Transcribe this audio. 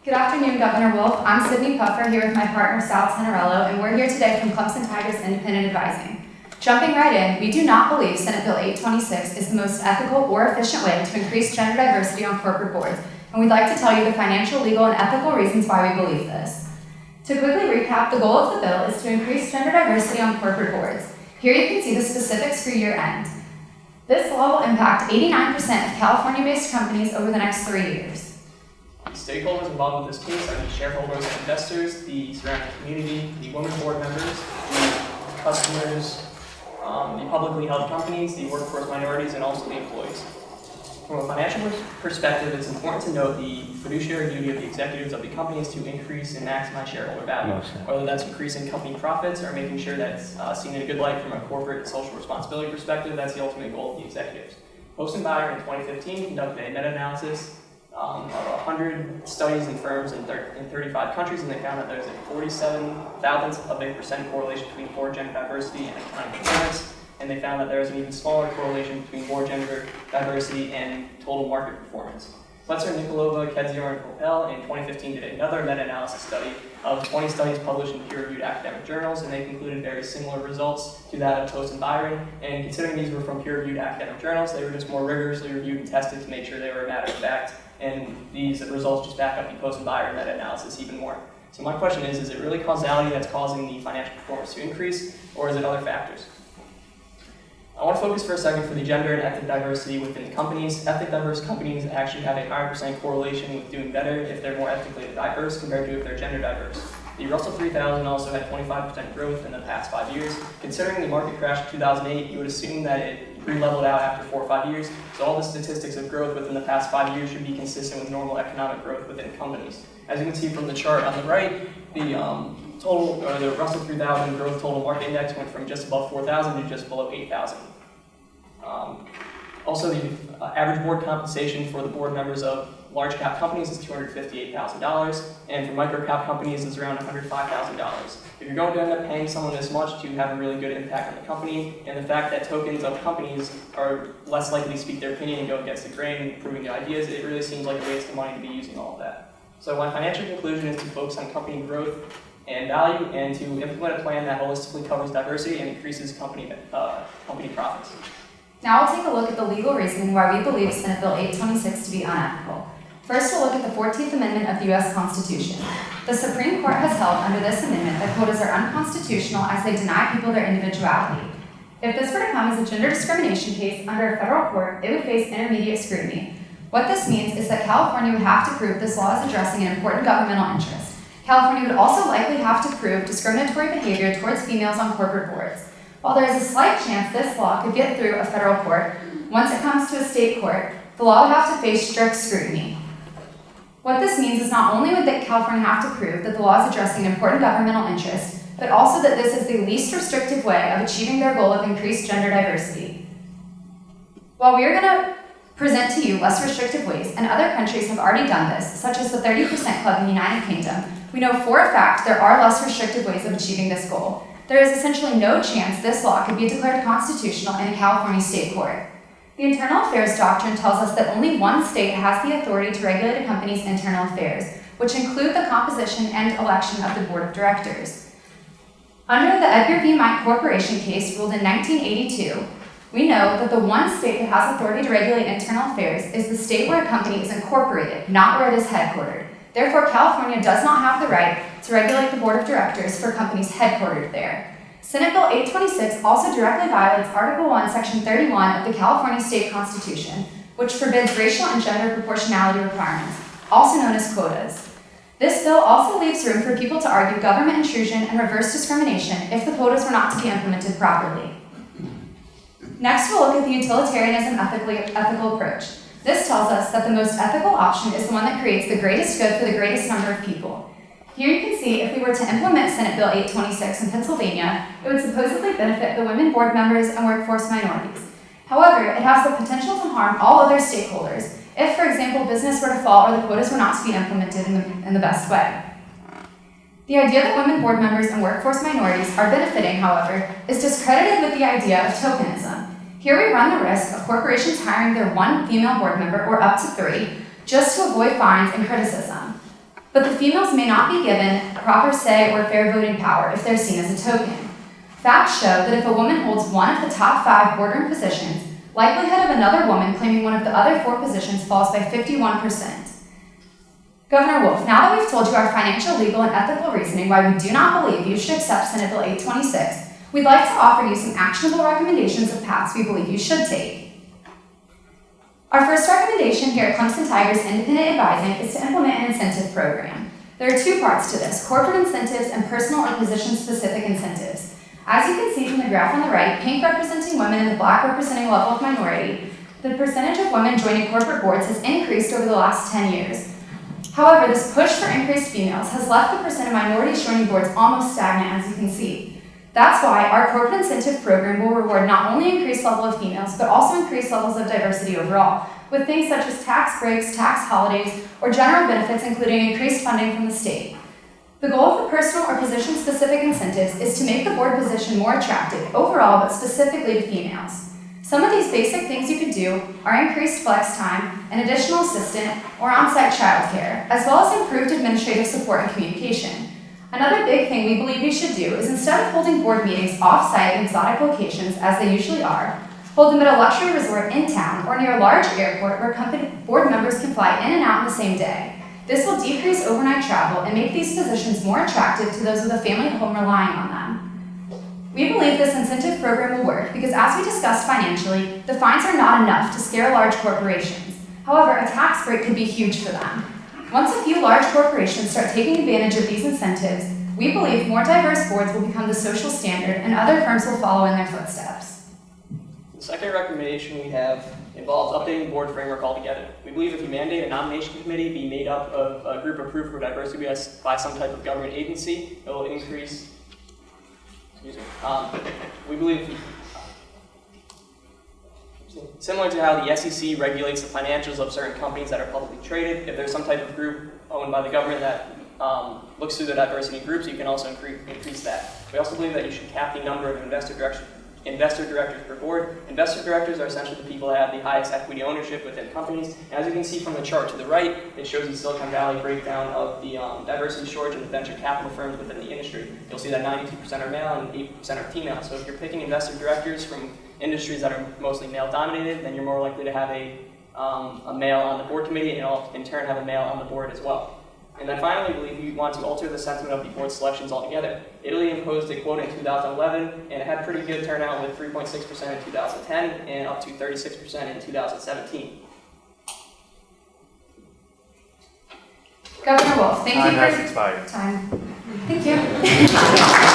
Good afternoon, Governor Wolf. I'm Sydney Puffer here with my partner, Sal Tinnerello, and we're here today from Clemson Tigers Independent Advising. Jumping right in, we do not believe Senate Bill 826 is the most ethical or efficient way to increase gender diversity on corporate boards, and we'd like to tell you the financial, legal, and ethical reasons why we believe this. To quickly recap, the goal of the bill is to increase gender diversity on corporate boards. Here you can see the specifics for year end. This law will impact 89% of California-based companies over the next 3 years. The stakeholders involved with this case are the shareholders and investors, the surrounding community, the women board members, the customers, the publicly held companies, the workforce minorities, and also the employees. From a financial perspective, it's important to note the fiduciary duty of the executives of the companies to increase and maximize shareholder value, whether that's increasing company profits or making sure that it's seen in a good light from a corporate and social responsibility perspective. That's the ultimate goal of the executives. Post and Byron in 2015 conducted a meta-analysis of 100 studies and firms in 35 countries, and they found that there's a 47,000% correlation between board gender diversity and accounting performance, and they found that there was an even smaller correlation between board gender diversity and total market performance. Fletcher, Nikolova, Kedzior, and Popel in 2015 did another meta-analysis study of 20 studies published in peer-reviewed academic journals, and they concluded very similar results to that of Post and Byron. And considering these were from peer-reviewed academic journals, they were just more rigorously reviewed and tested to make sure they were a matter of fact. And these results just back up the Post and Byron meta-analysis even more. So my question is it really causality that's causing the financial performance to increase, or is it other factors? I want to focus for a second for the gender and ethnic diversity within the companies. Ethnic diverse companies actually have a higher percent correlation with doing better if they're more ethnically diverse compared to if they're gender diverse. The Russell 3000 also had 25% growth in the past 5 years. Considering the market crash in 2008, you would assume that it re-leveled out after 4 or 5 years. So all the statistics of growth within the past 5 years should be consistent with normal economic growth within companies. As you can see from the chart on the right, the Russell 3000 growth total market index went from just above 4,000 to just below 8,000. Also, the average board compensation for the board members of large cap companies is $258,000, and for micro cap companies is around $105,000. If you're going to end up paying someone this much to have a really good impact on the company, and the fact that tokens of companies are less likely to speak their opinion and go against the grain and proving the ideas, it really seems like a waste of money to be using all of that. So my financial conclusion is to focus on company growth and value, and to implement a plan that holistically covers diversity and increases company profits. Now we'll take a look at the legal reasoning why we believe Senate Bill 826 to be unethical. First, we'll look at the 14th Amendment of the U.S. Constitution. The Supreme Court has held under this amendment that quotas are unconstitutional as they deny people their individuality. If this were to come as a gender discrimination case under a federal court, it would face intermediate scrutiny. What this means is that California would have to prove this law is addressing an important governmental interest. California would also likely have to prove discriminatory behavior towards females on corporate boards. While there is a slight chance this law could get through a federal court, once it comes to a state court, the law would have to face strict scrutiny. What this means is not only would California have to prove that the law is addressing an important governmental interest, but also that this is the least restrictive way of achieving their goal of increased gender diversity. While we are going to present to you less restrictive ways, and other countries have already done this, such as the 30% Club in the United Kingdom, we know for a fact there are less restrictive ways of achieving this goal. There is essentially no chance this law could be declared constitutional in a California state court. The Internal Affairs Doctrine tells us that only one state has the authority to regulate a company's internal affairs, which include the composition and election of the board of directors. Under the Edgar v. Mike Corporation case ruled in 1982, we know that the one state that has authority to regulate internal affairs is the state where a company is incorporated, not where it is headquartered. Therefore, California does not have the right to regulate the board of directors for companies headquartered there. Senate Bill 826 also directly violates Article 1, Section 31 of the California State Constitution, which forbids racial and gender proportionality requirements, also known as quotas. This bill also leaves room for people to argue government intrusion and reverse discrimination if the quotas were not to be implemented properly. Next, we'll look at the utilitarianism ethical approach. This tells us that the most ethical option is the one that creates the greatest good for the greatest number of people. Here you can see if we were to implement Senate Bill 826 in Pennsylvania, it would supposedly benefit the women board members and workforce minorities. However, it has the potential to harm all other stakeholders if, for example, business were to fall or the quotas were not to be implemented in the best way. The idea that women board members and workforce minorities are benefiting, however, is discredited with the idea of tokenism. Here we run the risk of corporations hiring their one female board member, or up to 3, just to avoid fines and criticism. But the females may not be given proper say or fair voting power if they're seen as a token. Facts show that if a woman holds one of the top 5 boardroom positions, likelihood of another woman claiming one of the other 4 positions falls by 51%. Governor Wolf, now that we've told you our financial, legal, and ethical reasoning why we do not believe you should accept Senate Bill 826, we'd like to offer you some actionable recommendations of paths we believe you should take. Our first recommendation here at Clemson Tigers Independent Advising is to implement an incentive program. There are 2 parts to this: corporate incentives and personal or position-specific incentives. As you can see from the graph on the right, pink representing women and the black representing level of minority, the percentage of women joining corporate boards has increased over the last 10 years. However, this push for increased females has left the percent of minorities joining boards almost stagnant, as you can see. That's why our corporate incentive program will reward not only increased level of females, but also increased levels of diversity overall, with things such as tax breaks, tax holidays, or general benefits, including increased funding from the state. The goal of the personal or position-specific incentives is to make the board position more attractive overall, but specifically to females. Some of these basic things you could do are increased flex time, an additional assistant, or on-site childcare, as well as improved administrative support and communication. Another big thing we believe you should do is, instead of holding board meetings off-site in exotic locations, as they usually are, hold them at a luxury resort in town or near a large airport where board members can fly in and out in the same day. This will decrease overnight travel and make these positions more attractive to those with a family at home relying on them. We believe this incentive program will work because, as we discussed financially, the fines are not enough to scare large corporations. However, a tax break could be huge for them. Once a few large corporations start taking advantage of these incentives, we believe more diverse boards will become the social standard and other firms will follow in their footsteps. The second recommendation we have involves updating the board framework altogether. We believe if you mandate a nomination committee be made up of a group approved for diversity by some type of government agency, it will increase. We believe, similar to how the SEC regulates the financials of certain companies that are publicly traded, if there's some type of group owned by the government that looks through the diversity groups, you can also increase that. We also believe that you should cap the number of investor directors per board. Investor directors are essentially the people that have the highest equity ownership within companies. And as you can see from the chart to the right, it shows the Silicon Valley breakdown of the diversity shortage of the venture capital firms within the industry. You'll see that 92% are male and 8% are female. So if you're picking investor directors from industries that are mostly male dominated, then you're more likely to have a male on the board committee, and you'll in turn have a male on the board as well. And then finally, we believe we want to alter the sentiment of the board selections altogether. Italy imposed a quota in 2011, and it had pretty good turnout with 3.6% in 2010 and up to 36% in 2017. Governor Wolf, thank you for Time has expired. time. Thank you.